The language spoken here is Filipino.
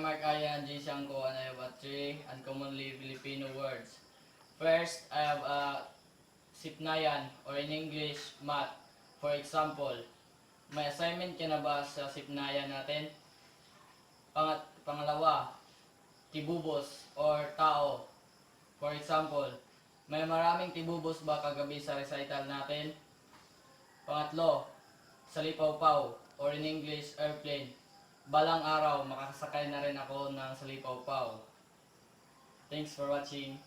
am Mark Ayan G. Siangko and I have three uncommonly Filipino words. First, I have sipnayan or in English, math. For example, may assignment ka na ba sa sipnayan natin? Pangalawa, tibubos or tao. For example, may maraming tibubos ba kagabi sa recital natin? Pangatlo, salipaw-paw or in English, airplane. Balang araw, makakasakay na rin ako ng salipaw-paw. Thanks for watching.